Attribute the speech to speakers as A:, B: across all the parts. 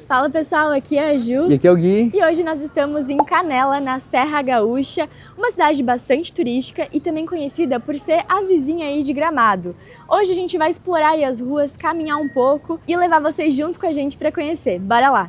A: Fala pessoal, aqui é a Ju.
B: E aqui é o Gui.
A: E hoje nós estamos em Canela, na Serra Gaúcha, uma cidade bastante turística e também conhecida por ser a vizinha aí de Gramado. Hoje a gente vai explorar aí as ruas, caminhar um pouco e levar vocês junto com a gente para conhecer. Bora lá!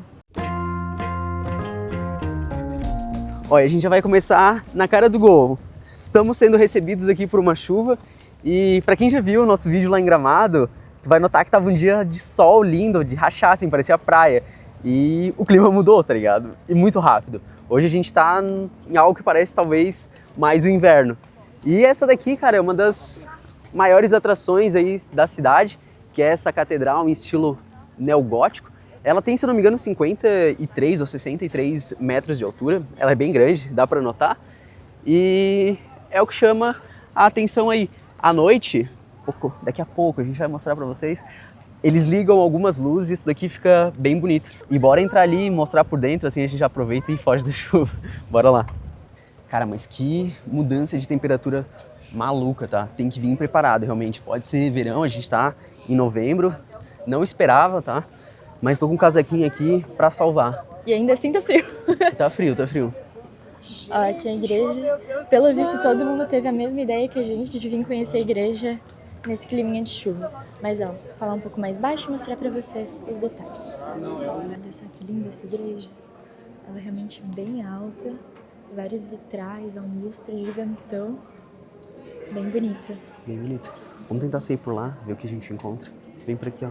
B: Olha, a gente já vai começar na cara do gol. Estamos sendo recebidos aqui por uma chuva e para quem já viu o nosso vídeo lá em Gramado, tu vai notar que tava um dia de sol lindo, de rachar assim, parecia praia. E o clima mudou, tá ligado? E muito rápido. Hoje a gente tá em algo que parece talvez mais o inverno. E essa daqui, cara, é uma das maiores atrações aí da cidade, que é essa catedral em estilo neogótico. Ela tem, se eu não me engano, 53 ou 63 metros de altura. Ela é bem grande, dá pra notar. E é o que chama a atenção aí. À noite, daqui a pouco a gente vai mostrar pra vocês, eles ligam algumas luzes e isso daqui fica bem bonito. E bora entrar ali e mostrar por dentro, assim a gente já aproveita e foge da chuva. Bora lá. Cara, mas que mudança de temperatura maluca, tá? Tem que vir preparado, realmente. Pode ser verão, a gente tá em novembro. Não esperava, tá? Mas tô com um casaquinho aqui pra salvar.
A: E ainda assim tá frio.
B: Tá frio, tá frio.
A: Ó, aqui é a igreja. Pelo visto, todo mundo teve a mesma ideia que a gente de vir conhecer a igreja nesse climinha de chuva. Mas ó, falar um pouco mais baixo e mostrar pra vocês os detalhes. Olha só que linda essa igreja. Ela é realmente bem alta. Vários vitrais, um lustre gigantão. Bem bonita.
B: Bem bonito. Vamos tentar sair por lá, ver o que a gente encontra. Vem por aqui, ó.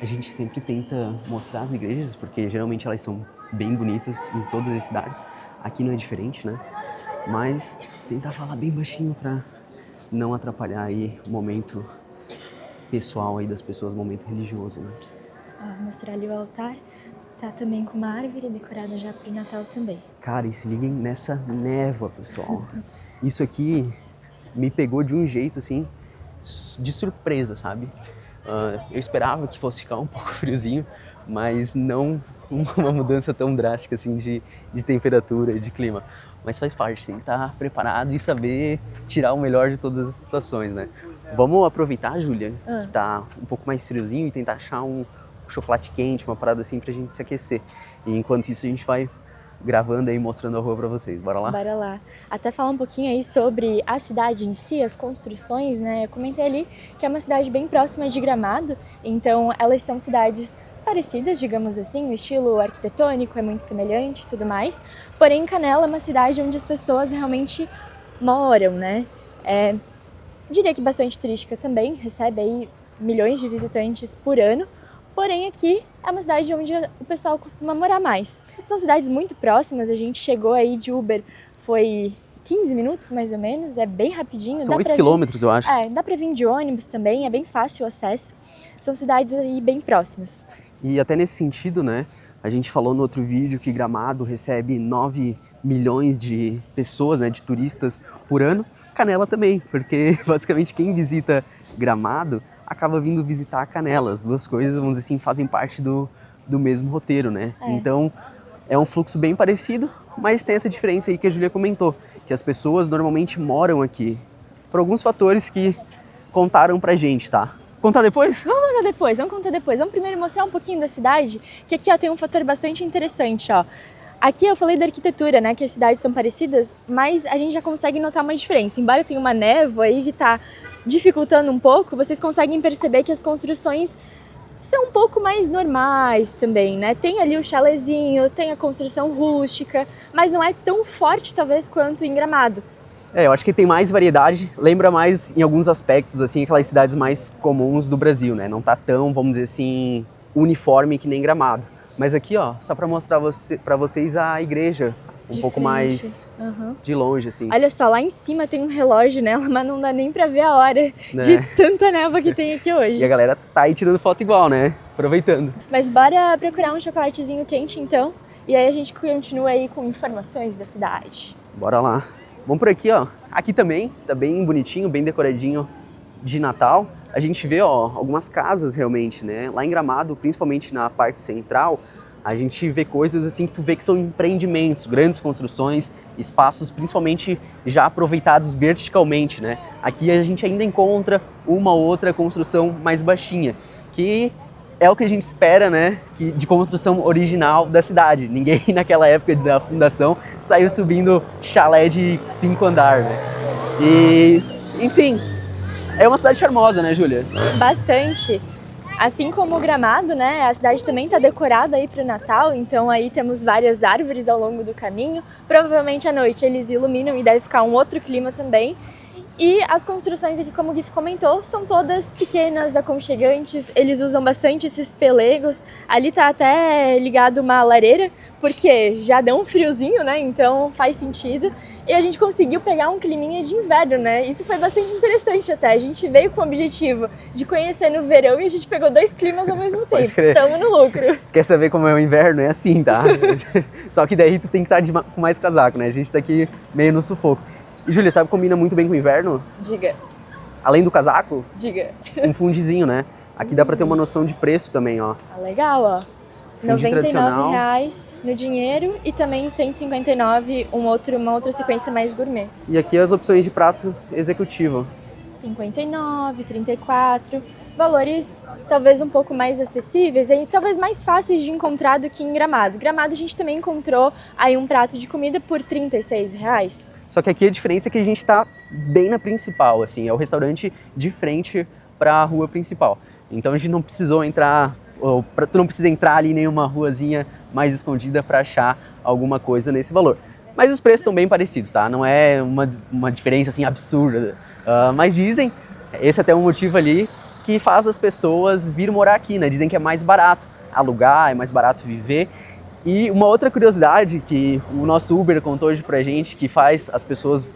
B: A gente sempre tenta mostrar as igrejas, porque geralmente elas são bem bonitas em todas as cidades. Aqui não é diferente, né? Mas tentar falar bem baixinho pra não atrapalhar aí o momento pessoal aí das pessoas, o momento religioso, né?
A: Ó, mostrar ali o altar. Tá também com uma árvore decorada já pro Natal também.
B: Cara, e se liguem nessa névoa, pessoal. Isso aqui me pegou de um jeito, assim, de surpresa, sabe? Eu esperava que fosse ficar um pouco friozinho, mas não uma mudança tão drástica, assim, de temperatura, de clima. Mas faz parte, tem que estar preparado e saber tirar o melhor de todas as situações, né? Vamos aproveitar, Júlia, que tá um pouco mais friozinho e tentar achar um chocolate quente, uma parada assim pra gente se aquecer. E enquanto isso a gente vai gravando aí, mostrando a rua pra vocês. Bora lá?
A: Bora lá. Até falar um pouquinho aí sobre a cidade em si, as construções, né? Eu comentei ali que é uma cidade bem próxima de Gramado, então elas são cidades parecidas, digamos assim, o estilo arquitetônico é muito semelhante e tudo mais. Porém, Canela é uma cidade onde as pessoas realmente moram, né? Diria que bastante turística também, recebe aí milhões de visitantes por ano. Porém, aqui é uma cidade onde o pessoal costuma morar mais. São cidades muito próximas, a gente chegou aí de Uber, foi 15 minutos mais ou menos, é bem rapidinho.
B: São 8 quilômetros, eu acho.
A: Dá pra vir de ônibus também, é bem fácil o acesso. São cidades aí bem próximas.
B: E até nesse sentido, né, a gente falou no outro vídeo que Gramado recebe 9 milhões de pessoas, né, de turistas por ano. Canela também, porque basicamente quem visita Gramado acaba vindo visitar a Canela. As duas coisas, vamos dizer assim, fazem parte do mesmo roteiro, né? Então, é um fluxo bem parecido, mas tem essa diferença aí que a Júlia comentou, que as pessoas normalmente moram aqui por alguns fatores que contaram pra gente, tá? Contar depois?
A: Vamos contar depois. Vamos primeiro mostrar um pouquinho da cidade, que aqui ó, tem um fator bastante interessante, ó. Aqui eu falei da arquitetura, né, que as cidades são parecidas, mas a gente já consegue notar uma diferença. Embora tenha uma névoa aí que tá dificultando um pouco, vocês conseguem perceber que as construções são um pouco mais normais também, né? Tem ali o chalezinho, tem a construção rústica, mas não é tão forte talvez quanto em Gramado.
B: Eu acho que tem mais variedade, lembra mais em alguns aspectos, assim, aquelas cidades mais comuns do Brasil, né? Não tá tão, vamos dizer assim, uniforme que nem Gramado. Mas aqui, ó, só pra mostrar pra vocês a igreja, um pouco mais de longe, assim.
A: Olha só, lá em cima tem um relógio nela, mas não dá nem pra ver a hora de tanta névoa que tem aqui hoje.
B: E a galera tá aí tirando foto igual, né? Aproveitando.
A: Mas bora procurar um chocolatezinho quente, então. E aí a gente continua aí com informações da cidade.
B: Bora lá. Vamos por aqui, ó. Aqui também, tá bem bonitinho, bem decoradinho de Natal. A gente vê, ó, algumas casas realmente, né? Lá em Gramado, principalmente na parte central, a gente vê coisas assim que tu vê que são empreendimentos, grandes construções, espaços principalmente já aproveitados verticalmente, né? Aqui a gente ainda encontra uma ou outra construção mais baixinha, que é o que a gente espera, né, de construção original da cidade. Ninguém naquela época da fundação saiu subindo chalé de 5 andares, né? E, enfim, é uma cidade charmosa, né, Júlia?
A: Bastante. Assim como o Gramado, né, a cidade também está decorada aí para o Natal, então aí temos várias árvores ao longo do caminho. Provavelmente à noite eles iluminam e deve ficar um outro clima também. E as construções aqui, como o Gui comentou, são todas pequenas, aconchegantes, eles usam bastante esses pelegos. Ali tá até ligado uma lareira, porque já deu um friozinho, né, então faz sentido. E a gente conseguiu pegar um climinha de inverno, né, isso foi bastante interessante até. A gente veio com o objetivo de conhecer no verão e a gente pegou 2 climas ao mesmo tempo. Tamo no lucro.
B: Você quer saber como é o inverno? É assim, tá? Só que daí tu tem que estar com mais casaco, né, a gente tá aqui meio no sufoco. E, Júlia, sabe que combina muito bem com o inverno?
A: Diga.
B: Além do casaco?
A: Diga.
B: Um fundizinho, né? Aqui dá pra ter uma noção de preço também, ó.
A: Ah, legal, ó.
B: Fundi
A: R$
B: tradicional.
A: 99,00 no dinheiro e também R$ 159,00 uma outra sequência mais gourmet.
B: E aqui as opções de prato executivo.
A: 59, 34, valores talvez um pouco mais acessíveis e talvez mais fáceis de encontrar do que em Gramado. Gramado a gente também encontrou aí um prato de comida por R$ 36,00.
B: Só que aqui a diferença é que a gente tá bem na principal, assim, é o restaurante de frente para a rua principal. Então a gente não precisou entrar, tu não precisa entrar ali em nenhuma ruazinha mais escondida para achar alguma coisa nesse valor. Mas os preços estão bem parecidos, tá? Não é uma diferença assim absurda. Mas dizem, esse é até um motivo ali que faz as pessoas vir morar aqui, né? Dizem que é mais barato alugar, é mais barato viver. E uma outra curiosidade que o nosso Uber contou hoje pra gente, que faz as pessoas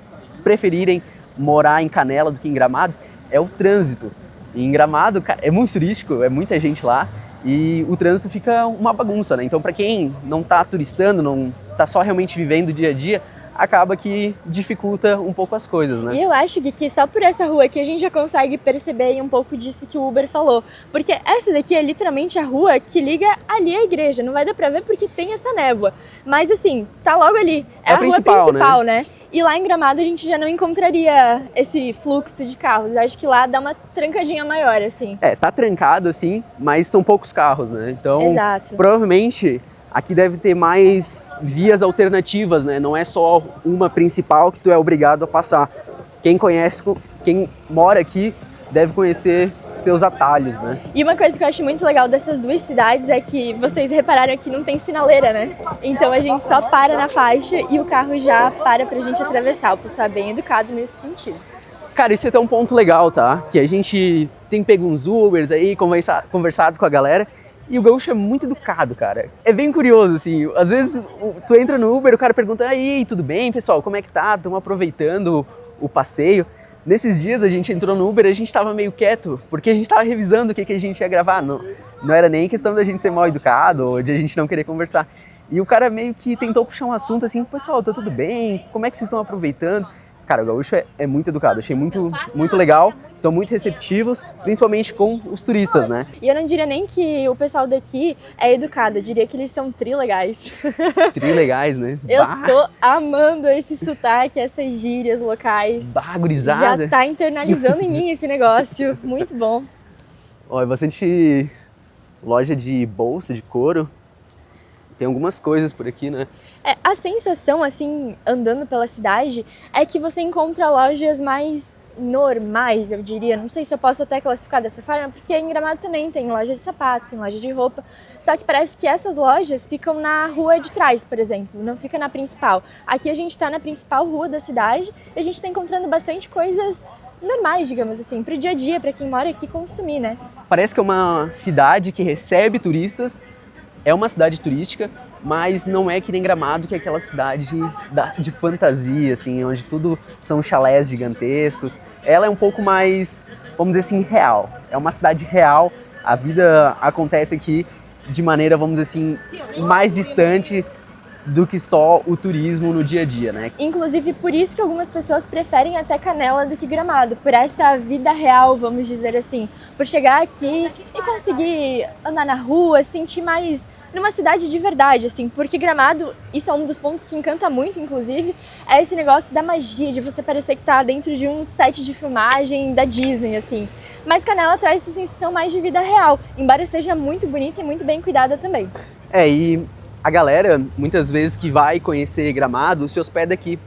B: preferirem morar em Canela do que em Gramado, é o trânsito. Em Gramado é muito turístico, é muita gente lá e o trânsito fica uma bagunça, né? Então, para quem não tá turistando, não tá só realmente vivendo o dia a dia, acaba que dificulta um pouco as coisas, né?
A: E eu acho, Gui, que só por essa rua aqui a gente já consegue perceber aí um pouco disso que o Uber falou. Porque essa daqui é literalmente a rua que liga ali à igreja. Não vai dar pra ver porque tem essa névoa. Mas assim, tá logo ali. É a rua principal, né? E lá em Gramado a gente já não encontraria esse fluxo de carros. Eu acho que lá dá uma trancadinha maior, assim.
B: É, tá trancado assim, mas são poucos carros, né? Então,
A: exato.
B: Provavelmente aqui deve ter mais vias alternativas, né? Não é só uma principal que tu é obrigado a passar. Quem conhece, quem mora aqui deve conhecer seus atalhos, né?
A: E uma coisa que eu acho muito legal dessas duas cidades é que vocês repararam que não tem sinaleira, né? Então a gente só para na faixa e o carro já para pra gente atravessar. O pessoal é bem educado nesse sentido.
B: Cara, isso é até um ponto legal, tá? Que a gente tem pego uns Ubers aí, conversado com a galera. E o gaúcho é muito educado, cara. É bem curioso, assim. Às vezes tu entra no Uber, o cara pergunta: aí, tudo bem, pessoal? Como é que tá? Estão aproveitando o passeio? Nesses dias a gente entrou no Uber e a gente tava meio quieto, porque a gente tava revisando o que a gente ia gravar. Não era nem questão da gente ser mal educado ou de a gente não querer conversar. E o cara meio que tentou puxar um assunto assim: pessoal, tá tudo bem? Como é que vocês estão aproveitando? Cara, o gaúcho é muito educado, achei muito legal, são muito receptivos, principalmente com os turistas, né?
A: E eu não diria nem que o pessoal daqui é educado, eu diria que eles são trilegais.
B: Trilegais, né?
A: Eu tô amando esse sotaque, essas gírias locais.
B: Gurizada.
A: Já tá internalizando em mim esse negócio, muito bom.
B: Ó, é bastante loja de bolsa, de couro. Tem algumas coisas por aqui, né?
A: A sensação, assim, andando pela cidade, é que você encontra lojas mais normais, eu diria. Não sei se eu posso até classificar dessa forma, porque em Gramado também tem loja de sapato, tem loja de roupa. Só que parece que essas lojas ficam na rua de trás, por exemplo, não fica na principal. Aqui a gente tá na principal rua da cidade e a gente tá encontrando bastante coisas normais, digamos assim, pro dia a dia, pra quem mora aqui consumir, né?
B: Parece que é uma cidade que recebe turistas. É uma cidade turística, mas não é que nem Gramado, que é aquela cidade de fantasia, assim, onde tudo são chalés gigantescos. Ela é um pouco mais, vamos dizer assim, real. É uma cidade real, a vida acontece aqui de maneira, vamos dizer assim, mais distante do que só o turismo no dia a dia, né?
A: Inclusive por isso que algumas pessoas preferem até Canela do que Gramado, por essa vida real, vamos dizer assim, por chegar aqui e conseguir andar na rua, sentir mais numa cidade de verdade, assim, porque Gramado, isso é um dos pontos que encanta muito, inclusive, é esse negócio da magia, de você parecer que tá dentro de um set de filmagem da Disney, assim. mas Canela traz essa sensação mais de vida real, embora seja muito bonita e muito bem cuidada também.
B: E a galera, muitas vezes que vai conhecer Gramado, se hospeda aqui.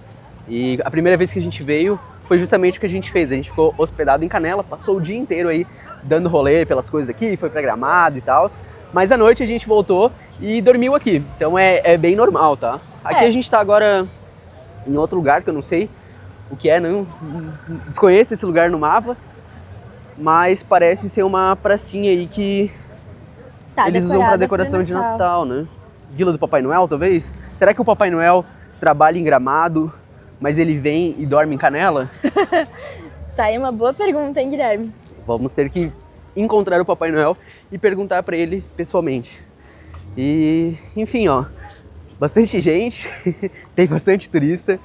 B: E a primeira vez que a gente veio foi justamente o que a gente fez. A gente ficou hospedado em Canela, passou o dia inteiro aí dando rolê pelas coisas aqui, foi pra Gramado e tal. Mas à noite a gente voltou e dormiu aqui. Então é bem normal, tá? Aqui a gente tá agora em outro lugar que eu não sei o que é, não desconheço esse lugar no mapa. Mas parece ser uma pracinha aí que eles usam pra decoração de Natal, né? Vila do Papai Noel, talvez? Será que o Papai Noel trabalha em Gramado, mas ele vem e dorme em Canela?
A: Tá aí uma boa pergunta, hein, Guilherme?
B: Vamos ter que encontrar o Papai Noel e perguntar pra ele pessoalmente. E, enfim, ó, bastante gente, tem bastante turista.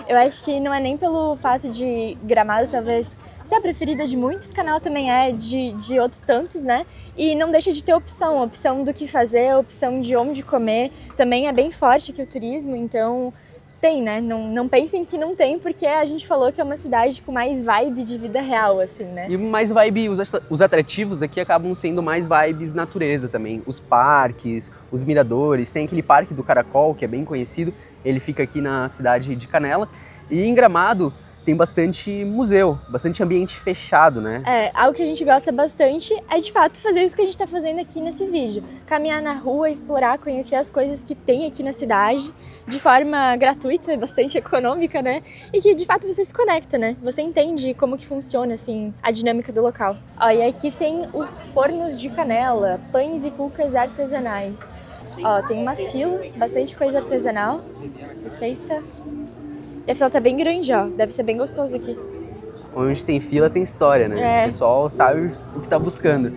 A: Eu acho que não é nem pelo fato de Gramado talvez ser a preferida de muitos, Canela também é de outros tantos, né? E não deixa de ter opção do que fazer, opção de onde comer. Também é bem forte aqui o turismo, então tem, né? Não pensem que não tem, porque a gente falou que é uma cidade com mais vibe de vida real, assim, né?
B: E mais vibe, os atrativos aqui acabam sendo mais vibes natureza também. Os parques, os miradores, tem aquele parque do Caracol, que é bem conhecido, ele fica aqui na cidade de Canela. E em Gramado tem bastante museu, bastante ambiente fechado, né?
A: Algo que a gente gosta bastante é de fato fazer isso que a gente tá fazendo aqui nesse vídeo. Caminhar na rua, explorar, conhecer as coisas que tem aqui na cidade de forma gratuita, bastante econômica, né? E que de fato você se conecta, né? Você entende como que funciona, assim, a dinâmica do local. Ó, e aqui tem o Fornos de Canela, pães e cucas artesanais. Ó, tem uma fila, bastante coisa artesanal. Licença. E a fila tá bem grande, ó. Deve ser bem gostoso aqui.
B: Onde tem fila tem história, né? O pessoal sabe o que tá buscando.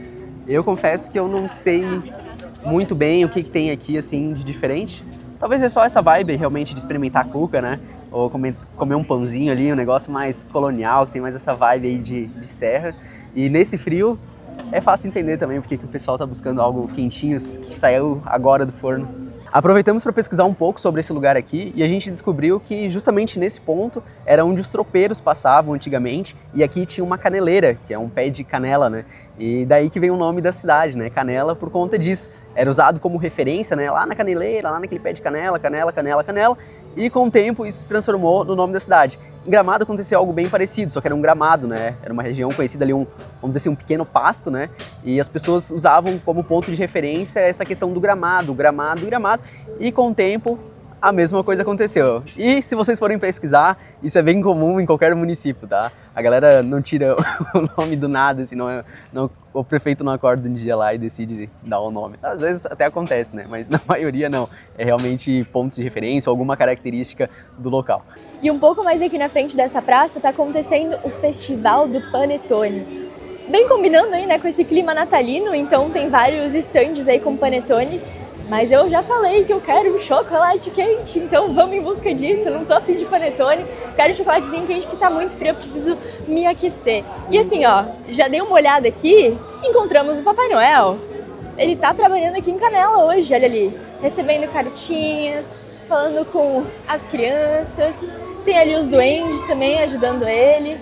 B: Eu confesso que eu não sei muito bem o que tem aqui, assim, de diferente. Talvez é só essa vibe realmente de experimentar a cuca, né? Ou comer um pãozinho ali, um negócio mais colonial, que tem mais essa vibe aí de serra. E nesse frio é fácil entender também porque que o pessoal tá buscando algo quentinho, que saiu agora do forno. Aproveitamos para pesquisar um pouco sobre esse lugar aqui e a gente descobriu que justamente nesse ponto era onde os tropeiros passavam antigamente e aqui tinha uma caneleira, que é um pé de canela, né? E daí que vem o nome da cidade, né? Canela por conta disso. Era usado como referência, né? Lá na caneleira, lá naquele pé de canela, canela, canela, canela. E com o tempo isso se transformou no nome da cidade. Em Gramado aconteceu algo bem parecido, só que era um gramado, né? Era uma região conhecida ali, vamos dizer assim, um pequeno pasto, né? E as pessoas usavam como ponto de referência essa questão do gramado, gramado, gramado. E com o tempo a mesma coisa aconteceu. E se vocês forem pesquisar, isso é bem comum em qualquer município, tá? A galera não tira o nome do nada, assim, o prefeito não acorda um dia lá e decide dar o nome. Às vezes até acontece, né? Mas na maioria não. É realmente pontos de referência, alguma característica do local.
A: E um pouco mais aqui na frente dessa praça tá acontecendo o Festival do Panetone. Bem combinando aí, né, com esse clima natalino, então tem vários estandes aí com panetones. Mas eu já falei que eu quero um chocolate quente, então vamos em busca disso. Eu não tô afim de panetone, quero um chocolatezinho quente que tá muito frio, eu preciso me aquecer. E assim, ó, já dei uma olhada aqui, encontramos o Papai Noel. Ele tá trabalhando aqui em Canela hoje, olha ali, recebendo cartinhas, falando com as crianças. Tem ali os duendes também ajudando ele.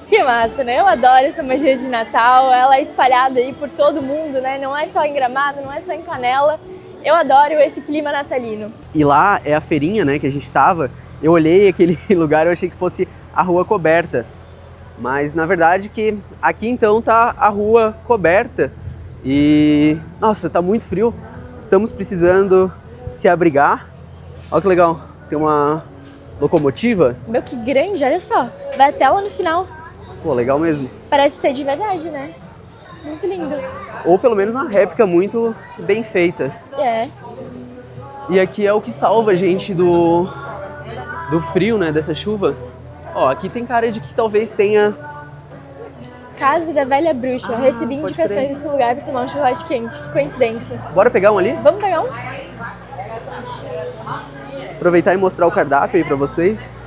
A: Que massa, né? Eu adoro essa magia de Natal, ela é espalhada aí por todo mundo, né? Não é só em Gramado, não é só em Canela. Eu adoro esse clima natalino.
B: E lá é a feirinha, né, que a gente estava. Eu olhei aquele lugar, eu achei que fosse a rua coberta. Mas na verdade que aqui então tá a rua coberta. E nossa, tá muito frio. Estamos precisando se abrigar. Olha que legal, tem uma locomotiva.
A: Meu, que grande, olha só. Vai até lá no final.
B: Pô, legal mesmo.
A: Parece ser de verdade, né? Muito lindo.
B: Ou pelo menos uma réplica muito bem feita.
A: É.
B: E aqui é o que salva a gente do frio, né, dessa chuva. Ó, aqui tem cara de que talvez tenha...
A: Casa da Velha Bruxa. Eu recebi indicações desse lugar pra tomar um chocolate quente. Que coincidência.
B: Bora pegar um ali?
A: Vamos pegar um?
B: Aproveitar e mostrar o cardápio aí pra vocês.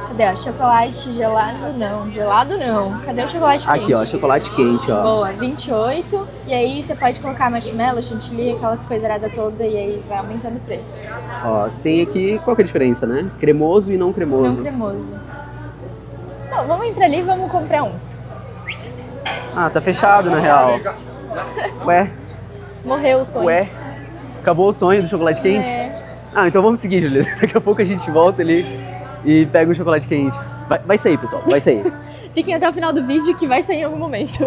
A: Cadê, ó? Chocolate gelado? Não, gelado não. Cadê o chocolate quente?
B: Aqui, ó, chocolate quente, ó.
A: Boa, 28. E aí você pode colocar marshmallow, chantilly, aquelas coisaradas todas e aí vai aumentando o preço.
B: Ó, tem aqui, qual que é a diferença, né? Cremoso e não cremoso.
A: Não cremoso. Bom, vamos entrar ali e vamos comprar um.
B: Ah, tá fechado na real. Ué,
A: Morreu o sonho.
B: ué. Acabou o sonho do chocolate quente?
A: É.
B: Ah, então vamos seguir, Juliana. Daqui a pouco a gente volta ali e pega um chocolate quente. Vai sair, pessoal, vai sair.
A: Fiquem até o final do vídeo que vai sair em algum momento.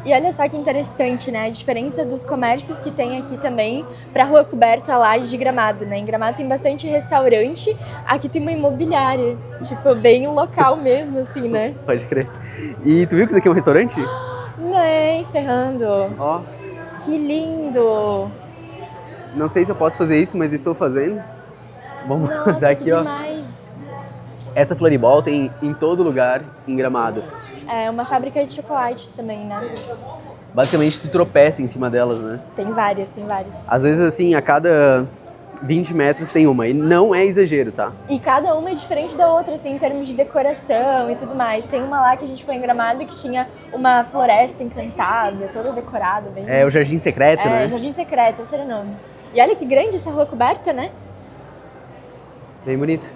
A: E olha só que interessante, né? A diferença dos comércios que tem aqui também pra Rua Coberta lá de Gramado, né? Em Gramado tem bastante restaurante, aqui tem uma imobiliária, tipo, bem local mesmo, assim, né?
B: Pode crer. E tu viu que isso aqui é um restaurante?
A: Nem ferrando.
B: Ó,
A: Que lindo!
B: não sei se eu posso fazer isso, mas estou fazendo. Vamos
A: Nossa,
B: dar
A: que
B: aqui, ó.
A: demais!
B: Essa Floribol tem em todo lugar em Gramado.
A: É uma fábrica de chocolates também, né?
B: Basicamente, tu tropeça em cima delas, né?
A: Tem várias, tem várias.
B: Às vezes, assim, a cada 20 metros tem uma. E não é exagero, tá?
A: E cada uma é diferente da outra, assim, em termos de decoração e tudo mais. Tem uma lá que a gente foi em Gramado que tinha uma floresta encantada, toda decorada, bem...
B: É o Jardim Secreto, né?
A: Jardim Secreto, esse era o nome. E olha que grande essa Rua Coberta, né?
B: Bem bonito.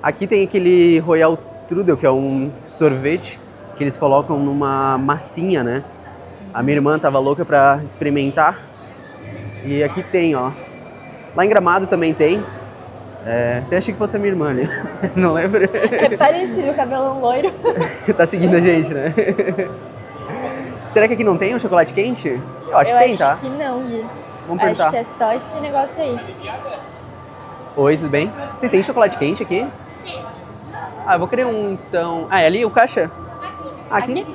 B: Aqui tem aquele Royal Trudel, que é um sorvete que eles colocam numa massinha, né? A minha irmã tava louca pra experimentar. E aqui tem, ó. Lá em Gramado também tem. Até achei que fosse a minha irmã ali. Não lembro.
A: É parecido, cabelão loiro.
B: Tá seguindo a gente, né? Será que aqui não tem um chocolate quente? Eu acho que tem, tá?
A: Acho que não, Gui.
B: Vamos perguntar.
A: Acho que é só esse negócio aí.
B: Oi, tudo bem? Vocês têm chocolate quente aqui? Ah, eu vou querer um, então... Ah, é ali o caixa? Aqui?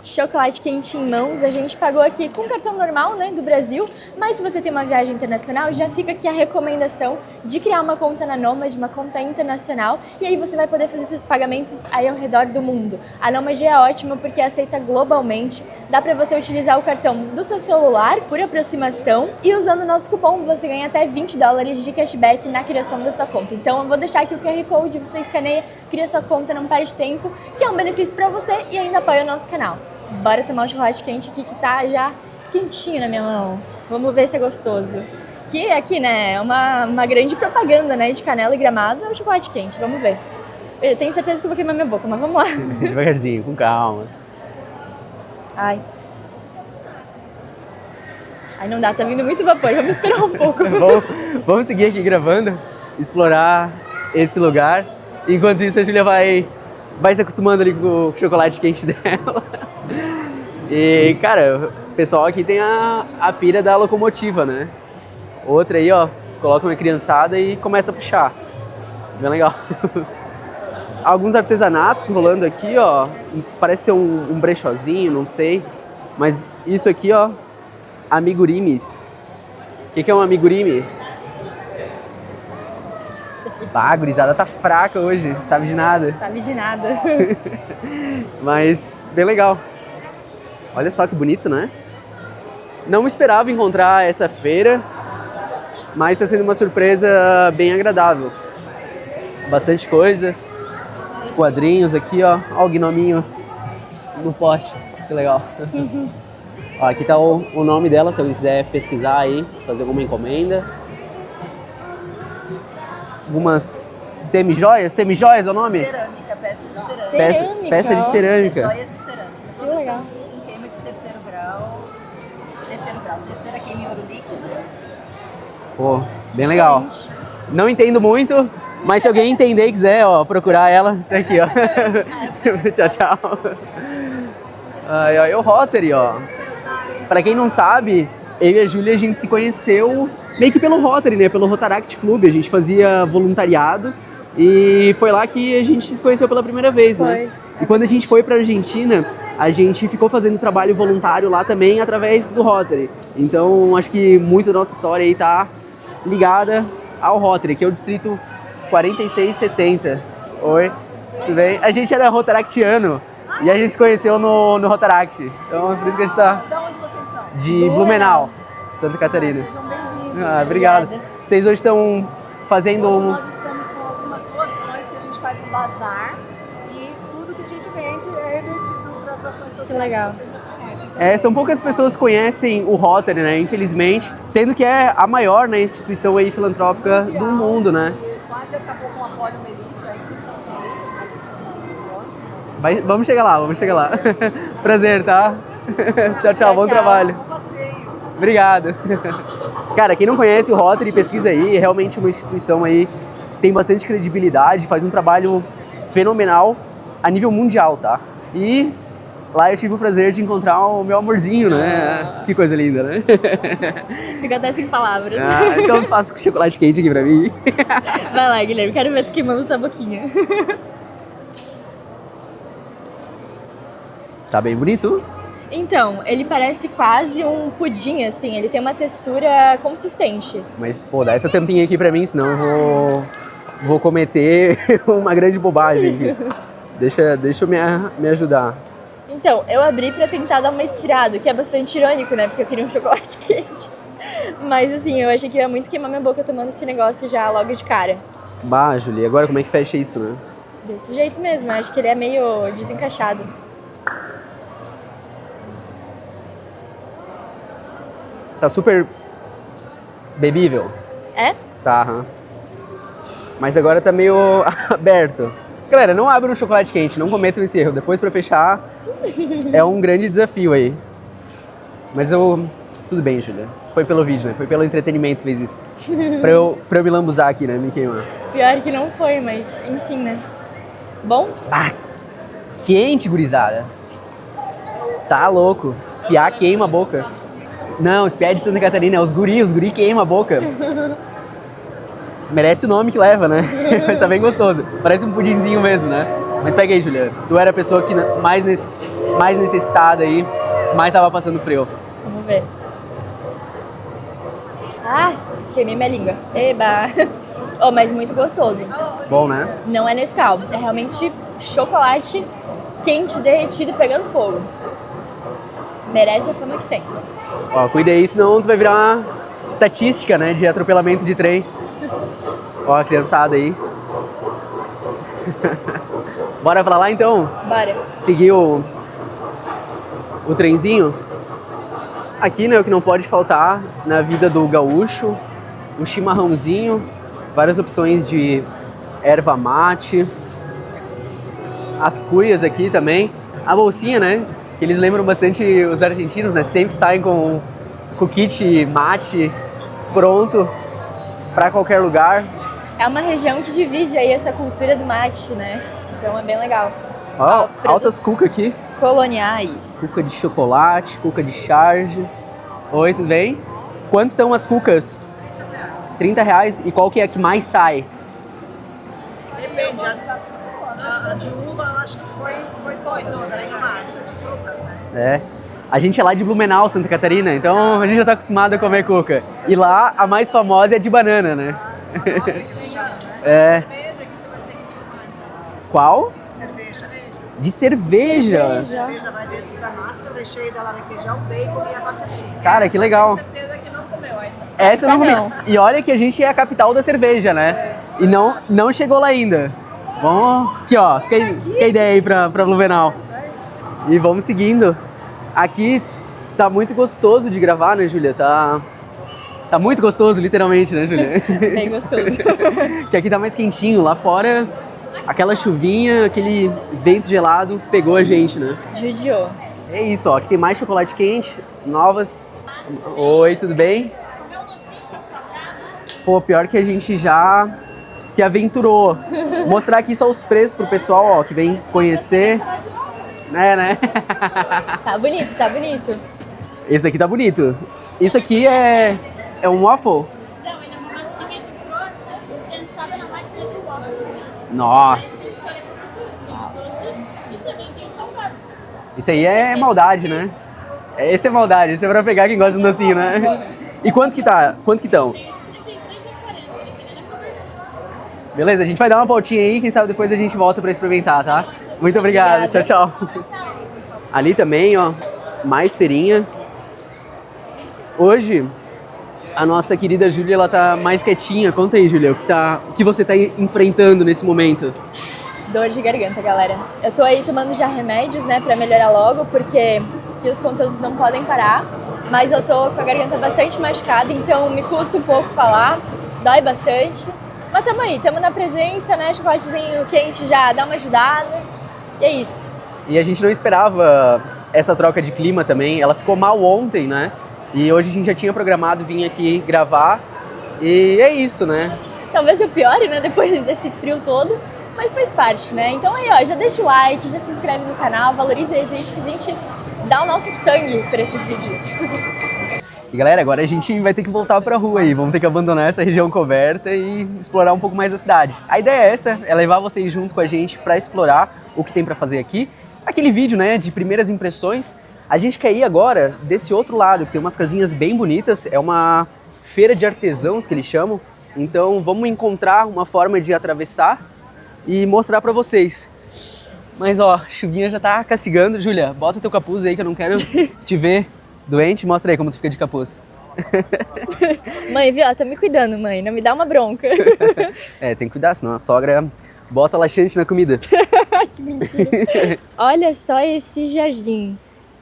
A: Chocolate quente em mãos, a gente pagou aqui com cartão normal, né, do Brasil, mas se você tem uma viagem internacional, já fica aqui a recomendação de criar uma conta na Nomad, uma conta internacional, e aí você vai poder fazer seus pagamentos aí ao redor do mundo. A Nomad é ótima porque aceita globalmente, dá pra você utilizar o cartão do seu celular por aproximação e usando o nosso cupom você ganha até $20 de cashback na criação da sua conta. Então eu vou deixar aqui o QR Code, você escaneia, cria sua conta, não perde tempo, que é um benefício pra você e ainda apoia o nosso canal. Bora tomar um chocolate quente aqui que tá já quentinho na minha mão. Vamos ver se é gostoso. Que aqui, né, é uma grande propaganda, né, de Canela e Gramado, é o chocolate quente. Vamos ver. Eu tenho certeza que eu vou queimar minha boca, mas vamos lá.
B: Devagarzinho, com calma.
A: Ai. Ai, não dá, tá vindo muito vapor. Vamos esperar um pouco.
B: Vamos seguir aqui gravando, explorar esse lugar. Enquanto isso, a Júlia vai se acostumando ali com o chocolate quente dela. E, cara, o pessoal aqui tem a pira da locomotiva, né? Outra aí, ó, coloca uma criançada e começa a puxar. Bem legal. Alguns artesanatos rolando aqui, ó. Parece ser um brechózinho, não sei. Mas isso aqui, ó, amigurimis. O que é um amigurimi? A gurizada tá fraca hoje, sabe de nada.
A: Sabe de nada.
B: Mas bem legal. Olha só que bonito, né? Não esperava encontrar essa feira, mas está sendo uma surpresa bem agradável. Bastante coisa. Os quadrinhos aqui, ó. Ó o gnominho no poste. Que legal. Ó, aqui tá o nome dela, se alguém quiser pesquisar aí, fazer alguma encomenda. Algumas semi-joias é o nome?
C: Cerâmica, peça de cerâmica.
B: Peça de cerâmica.
C: Joias de cerâmica.
A: Que
C: Todas
A: legal.
C: são com queima de terceiro grau. Terceira queima em ouro líquido.
B: Pô, bem legal. Não entendo muito, mas se alguém entender e quiser, ó, procurar ela, tá aqui, ó. Tchau, tchau. Aí, o Rotary, ó. Pra quem não sabe, eu e a Júlia, a gente se conheceu meio que pelo Rotary, né? Pelo Rotaract Clube. A gente fazia voluntariado e foi lá que a gente se conheceu pela primeira vez, né? E quando a gente foi pra Argentina, a gente ficou fazendo trabalho voluntário lá também através do Rotary. Então, acho que muito da nossa história aí tá ligada ao Rotary, que é o distrito 4670. Oi, tudo bem? A gente era rotaractiano e a gente se conheceu no Rotaract. Então, por isso que a gente tá...
C: De onde vocês são?
B: De Blumenau, Santa Catarina.
C: Sejam bem-vindos.
B: Obrigado. Vocês hoje estão fazendo
C: Hoje nós estamos com algumas doações que a gente faz no bazar e tudo que a gente vende é revertido para as ações sociais que,
A: legal.
C: vocês já conhecem.
B: são poucas pessoas que conhecem o Rotary, né? Infelizmente, sendo que é a maior, né, instituição aí filantrópica do mundo, né?
C: E quase acabou com a poliomielite, ainda estamos na luta, mas estamos muito próximos.
B: Vamos chegar lá. Prazer, tá? Tchau, tchau, bom trabalho. Obrigado. Cara, quem não conhece o Rotary, pesquisa aí, é realmente uma instituição aí que tem bastante credibilidade, faz um trabalho fenomenal a nível mundial, tá? E lá eu tive o prazer de encontrar o meu amorzinho, né? Que coisa linda, né?
A: Fico até sem palavras.
B: Então faço com chocolate quente aqui pra mim.
A: Vai lá, Guilherme, quero ver tu queimando tua boquinha.
B: Tá bem bonito?
A: Então, ele parece quase um pudim, assim, ele tem uma textura consistente.
B: Mas, pô, dá essa tampinha aqui pra mim, senão eu vou cometer uma grande bobagem aqui. Deixa eu me ajudar.
A: Então, eu abri pra tentar dar uma esfriada, o que é bastante irônico, né? Porque eu queria um chocolate quente. Mas, assim, eu achei que ia muito queimar minha boca tomando esse negócio já logo de cara.
B: Bah, Julie, agora como é que fecha isso, né?
A: Desse jeito mesmo, eu acho que ele é meio desencaixado.
B: Tá super bebível.
A: É?
B: Tá, aham. Mas agora tá meio aberto. Galera, não abram um chocolate quente, não cometam esse erro. Depois pra fechar é um grande desafio aí. Mas tudo bem, Júlia. Foi pelo vídeo, né? Foi pelo entretenimento que fez isso. Pra eu me lambuzar aqui, né? Me queimar.
A: Pior que não foi, mas enfim, né? Bom?
B: Ah, quente, gurizada. Tá louco. Espiar queima a boca. Não, espiar é de Santa Catarina, é os guri queima a boca. Merece o nome que leva, né? Mas tá bem gostoso. Parece um pudinzinho mesmo, né? Mas pega aí, Juliana. Tu era a pessoa que mais necessitada aí, mais tava passando frio.
A: Vamos ver. Ah, queimei minha língua. Eba! Oh, mas muito gostoso.
B: Bom, né?
A: Não é Nescau, é realmente chocolate quente, derretido e pegando fogo. Merece a fama que tem.
B: Ó, cuida aí, senão tu vai virar uma estatística, né, de atropelamento de trem. Ó, a criançada aí. Bora pra lá, então?
A: Bora.
B: Seguir o trenzinho. Aqui, né, o que não pode faltar na vida do gaúcho, um chimarrãozinho, várias opções de erva mate, as cuias aqui também, a bolsinha, né, que eles lembram bastante os argentinos, né, sempre saem com o kit mate pronto para qualquer lugar.
A: É uma região que divide aí essa cultura do mate, né, então é bem legal.
B: Ó, altas cuca aqui.
A: Coloniais.
B: Cuca de chocolate, cuca de charge. Oi, tudo bem? Quanto estão as cucas? R$30. E qual que é a que mais sai?
C: Depende. A de uva, eu acho que foi toda. Não tem mais. A de frutas, né?
B: É. A gente é lá de Blumenau, Santa Catarina, então a gente já tá acostumado a comer cuca. E lá a mais famosa é a de banana, né? É. Qual?
C: Cerveja.
B: De cerveja.
C: Cerveja vai dentro da massa, o recheio dela requeijão, bacon e abacaxi.
B: Cara, que legal.
C: Certeza que não comeu ainda.
B: Essa eu não
A: Essa
B: comi.
A: não.
B: E olha que a gente é a capital da cerveja, né? E não chegou lá ainda. Vamos... Aqui, ó. Fica a ideia aí pra Blumenau. E vamos seguindo. Aqui tá muito gostoso de gravar, né, Júlia? Tá muito gostoso, literalmente, né, Júlia?
A: Bem gostoso.
B: Que aqui tá mais quentinho. Lá fora, aquela chuvinha, aquele vento gelado pegou a gente, né?
A: Judiou.
B: É isso, ó. Aqui tem mais chocolate quente, novas. Oi, tudo bem? Pô, pior que a gente já se aventurou. Vou mostrar aqui só os preços pro pessoal, ó, que vem conhecer. Né?
A: Tá bonito, tá bonito.
B: Esse daqui tá bonito. Isso aqui é um waffle?
D: Não, ele é uma massinha de croissant prensada na máquina de waffle.
B: Nossa,
D: Você escolhe tem doces e também tem os salgados.
B: isso aí é maldade, né? Esse é maldade, esse é pra pegar quem gosta de um docinho, né? E quanto que tá? Quanto que estão?
D: Tem os 33 e 40, dependendo da cobertura.
B: Beleza, a gente vai dar uma voltinha aí, quem sabe depois a gente volta pra experimentar, tá? Muito obrigado,
A: Obrigada.
B: tchau. Ali também, ó, mais feirinha. Hoje, a nossa querida Júlia, ela tá mais quietinha. Conta aí, Júlia, o que você tá enfrentando nesse momento?
A: Dor de garganta, galera. Eu tô aí tomando já remédios, né, pra melhorar logo, porque aqui os conteúdos não podem parar. Mas eu tô com a garganta bastante machucada, então me custa um pouco falar, dói bastante. Mas tamo aí, tamo na presença, né, chocolatezinho quente já dá uma ajudada. E é isso.
B: E a gente não esperava essa troca de clima também. Ela ficou mal ontem, né? E hoje a gente já tinha programado vir aqui gravar. E é isso, né?
A: Talvez eu piore, né, depois desse frio todo, mas faz parte, né? Então aí, ó, já deixa o like, já se inscreve no canal, valorize a gente, que a gente dá o nosso sangue para esses vídeos.
B: E galera, agora a gente vai ter que voltar pra rua aí, vamos ter que abandonar essa região coberta e explorar um pouco mais a cidade. A ideia é essa, é levar vocês junto com a gente pra explorar o que tem pra fazer aqui. Aquele vídeo, né, de primeiras impressões. A gente quer ir agora desse outro lado, que tem umas casinhas bem bonitas, é uma feira de artesãos que eles chamam. Então vamos encontrar uma forma de atravessar e mostrar pra vocês. Mas ó, chuvinha já tá castigando. Júlia, bota o teu capuz aí que eu não quero te ver doente. Mostra aí como tu fica de capuz.
A: Mãe, viu? Tá me cuidando, mãe, não me dá uma bronca.
B: É, tem que cuidar, senão a sogra bota laxante na comida.
A: Que mentira. Olha só esse jardim.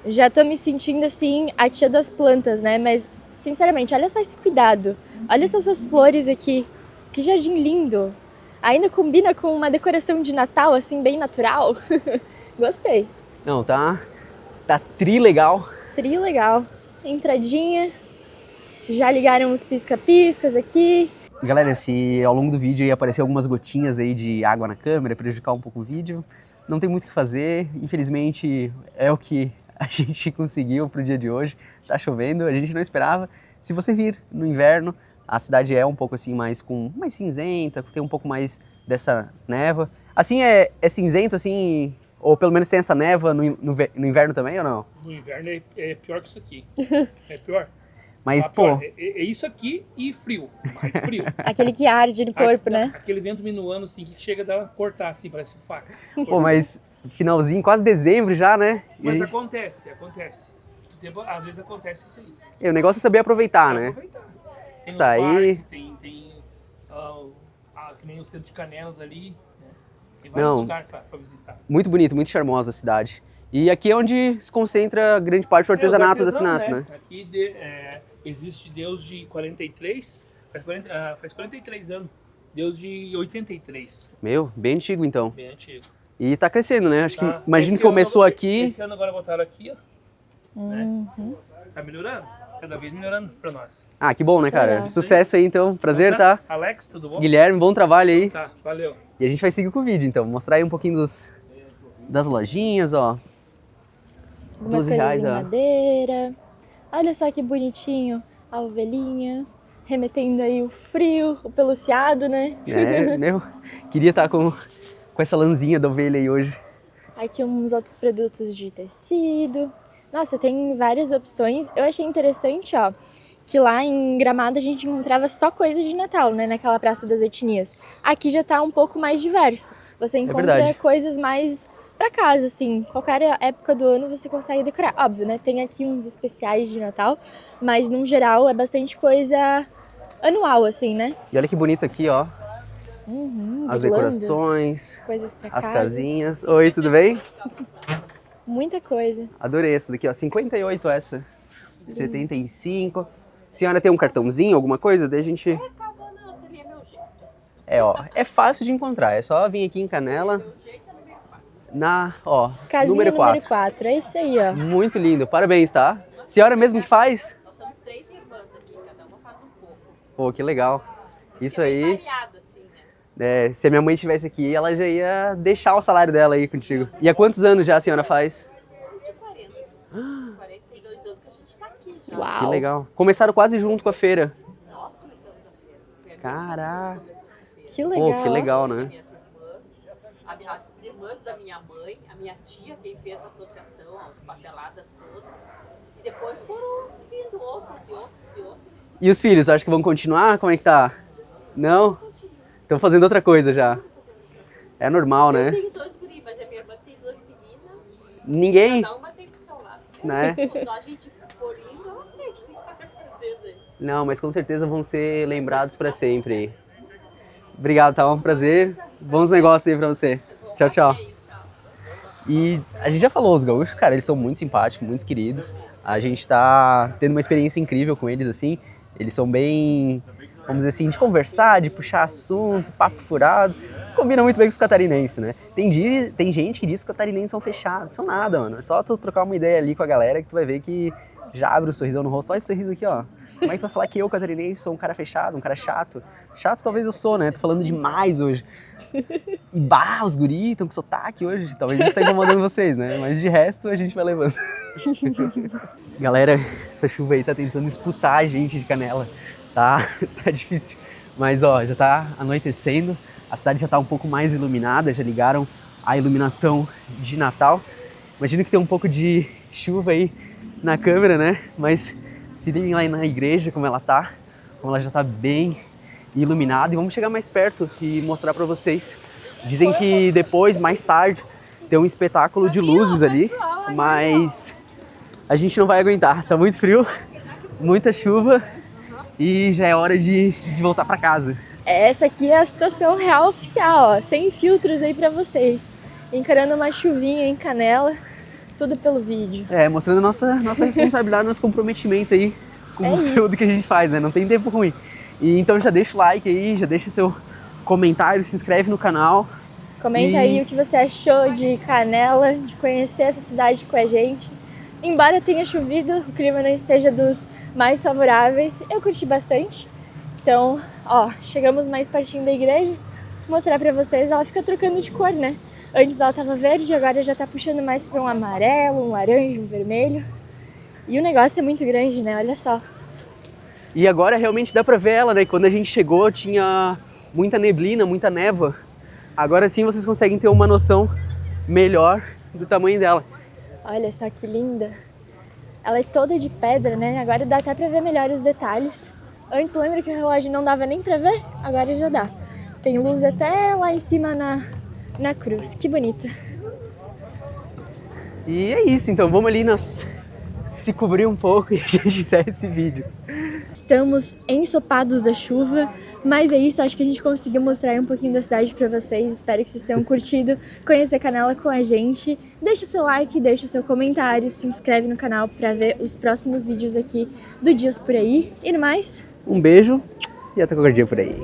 A: Já tô me sentindo assim, a tia das plantas, né? Mas, sinceramente, olha só esse cuidado. Olha só essas flores aqui. Que jardim lindo. Ainda combina com uma decoração de Natal, assim, bem natural. Gostei.
B: Não, tá tri legal.
A: Tri legal. Entradinha. Já ligaram os pisca-piscas aqui.
B: Galera, se ao longo do vídeo aí aparecer algumas gotinhas aí de água na câmera, prejudicar um pouco o vídeo, não tem muito o que fazer. Infelizmente, é o que a gente conseguiu pro dia de hoje. Tá chovendo, a gente não esperava. Se você vir no inverno, a cidade é um pouco assim mais cinzenta, tem um pouco mais dessa névoa. Assim é cinzento assim, ou pelo menos tem essa névoa no inverno também ou não?
E: No inverno é pior que isso aqui. É pior.
B: Mas pô,
E: é isso aqui e frio, mais frio.
A: Aquele que arde no corpo, né?
E: Aquele vento minuano assim que chega a cortar assim, parece faca.
B: pô, mas finalzinho, quase dezembro já, né?
E: Mas
B: E
E: acontece. Às vezes acontece isso aí.
B: o negócio é saber aproveitar, né?
E: Aproveitar. Tem
B: Sair.
E: os parques, tem que nem o centro de Canelas ali, né? Tem vários
B: Não.
E: lugares pra visitar.
B: Muito bonito, muito charmosa a cidade. E aqui é onde se concentra grande parte do artesanato
E: Os
B: da
E: artesãos,
B: Sinato, né?
E: Aqui existe Deus de 43, faz 43 anos. Deus de 83,
B: Meu, bem antigo então.
E: bem antigo.
B: E tá crescendo, né? Acho que,
E: Tá.
B: imagino
E: Esse
B: que começou
E: ano-
B: aqui.
E: Esse ano agora botaram aqui, ó.
A: Uhum.
E: Tá melhorando, cada vez melhorando pra nós.
B: Ah, que bom, né, cara?
A: Legal.
B: Sucesso aí então, prazer, tá?
E: Alex, tudo bom?
B: Guilherme, bom trabalho aí.
E: Tá, valeu.
B: E a gente vai seguir com o vídeo então, mostrar aí um pouquinho das lojinhas, ó.
A: Algumas
B: 12
A: coisas
B: reais,
A: em
B: ó.
A: madeira. Olha só que bonitinho. A ovelhinha. Remetendo aí o frio, o peluciado, né?
B: É, meu, queria estar com essa lãzinha da ovelha aí hoje.
A: Aqui uns outros produtos de tecido. Nossa, tem várias opções. Eu achei interessante, ó, que lá em Gramado a gente encontrava só coisa de Natal, né? Naquela Praça das Etnias. Aqui já tá um pouco mais diverso. Você encontra
B: verdade.
A: coisas mais pra casa, assim. Qualquer época do ano você consegue decorar. Óbvio, né? Tem aqui uns especiais de Natal, mas no geral é bastante coisa anual, assim, né?
B: E olha que bonito aqui, ó. As
A: guirlandas,
B: decorações,
A: coisas pra
B: as
A: casa.
B: casinhas. Oi, tudo bem?
A: Muita coisa.
B: Adorei essa daqui, ó. 58 essa. 75. Senhora tem um cartãozinho, alguma coisa? Daí a gente... É, ó. É fácil de encontrar. É só vir aqui em Canela. Ó,
A: Casinha
B: número 4.
A: número 4. É isso aí, ó.
B: Muito lindo. Parabéns, tá? Senhora mesmo que faz?
F: Nós somos 3 irmãs aqui, cada uma faz um pouco.
B: Pô, que legal. Isso aí,
F: Variado assim, né?
B: se a minha mãe estivesse aqui, ela já ia deixar o salário dela aí contigo. E há quantos anos já a senhora faz?
F: De 40. 42 anos que a gente tá aqui já.
A: Uau.
B: Que legal. Começaram quase junto com a feira.
F: Nós começamos a feira.
B: Caraca.
A: Que legal.
B: Pô, que legal, né?
F: Minhas irmãs, as irmãs da minha mãe, a minha tia, quem fez a associação, as papeladas todas. E depois foram vindo outros e outros e outros.
B: E os filhos, acho que vão continuar? Como é que tá? Não? Estão fazendo outra coisa já. É normal,
F: Eu
B: né?
F: tenho 2 guris, mas a minha irmã tem 2 meninas.
B: Ninguém,
F: Cada uma tem pro seu lado.
B: né?
F: Quando a gente for indo, eu não sei o que vai acontecer aí.
B: Não, mas com certeza vão ser lembrados pra sempre aí. Obrigado, tá? Um prazer. Bons negócios aí pra você. Tchau, tchau. E a gente já falou, os gaúchos, cara, eles são muito simpáticos, muito queridos. A gente tá tendo uma experiência incrível com eles, assim. Eles são bem, vamos dizer assim, de conversar, de puxar assunto, papo furado. combina muito bem com os catarinenses, né? Tem gente que diz que os catarinenses são fechados, são nada, mano. É só tu trocar uma ideia ali com a galera que tu vai ver que já abre o sorrisão no rosto. Olha esse sorriso aqui, ó. Como é que tu vai falar que eu, catarinense, sou um cara fechado, um cara chato? Chato talvez eu sou, né? Tô falando demais hoje. E bah, os guri estão com sotaque hoje. Talvez isso tá incomodando vocês, né? Mas de resto a gente vai levando. Galera, essa chuva aí tá tentando expulsar a gente de Canela. Tá difícil. Mas ó, já tá anoitecendo. A cidade já tá um pouco mais iluminada. Já ligaram a iluminação de Natal. Imagino que tem um pouco de chuva aí na câmera, né? Mas se liguem lá na igreja como ela já tá bem iluminada. E vamos chegar mais perto e mostrar pra vocês. Dizem que depois, mais tarde, tem um espetáculo de luzes ali, mas a gente não vai aguentar. Tá muito frio, muita chuva e já é hora de voltar pra casa.
A: Essa aqui é a situação real oficial, ó, sem filtros aí pra vocês. Encarando uma chuvinha em Canela. Tudo pelo vídeo.
B: Mostrando a nossa responsabilidade, nosso comprometimento aí com o conteúdo que a gente faz, né? Não tem tempo ruim. E então já deixa o like aí, já deixa seu comentário, se inscreve no canal.
A: Comenta aí o que você achou de Canela, de conhecer essa cidade com a gente. Embora tenha chovido, o clima não esteja dos mais favoráveis, eu curti bastante. Então, ó, chegamos mais pertinho da igreja. Vou mostrar pra vocês, ela fica trocando de cor, né? Antes ela tava verde, agora já tá puxando mais pra um amarelo, um laranja, um vermelho. E o negócio é muito grande, né? Olha só.
B: E agora realmente dá pra ver ela, né? Quando a gente chegou tinha muita neblina, muita névoa. Agora sim vocês conseguem ter uma noção melhor do tamanho dela.
A: Olha só que linda. Ela é toda de pedra, né? Agora dá até pra ver melhor os detalhes. Antes, lembra que o relógio não dava nem pra ver? Agora já dá. Tem luz até lá em cima na cruz. Que bonita.
B: E é isso, então vamos ali se cobrir um pouco e a gente encerra esse vídeo.
A: Estamos ensopados da chuva, mas é isso, acho que a gente conseguiu mostrar um pouquinho da cidade pra vocês. Espero que vocês tenham curtido conhecer a Canela com a gente. Deixa o seu like, deixa o seu comentário, se inscreve no canal pra ver os próximos vídeos aqui do Dias Por Aí. E no mais,
B: um beijo e até qualquer dia por aí.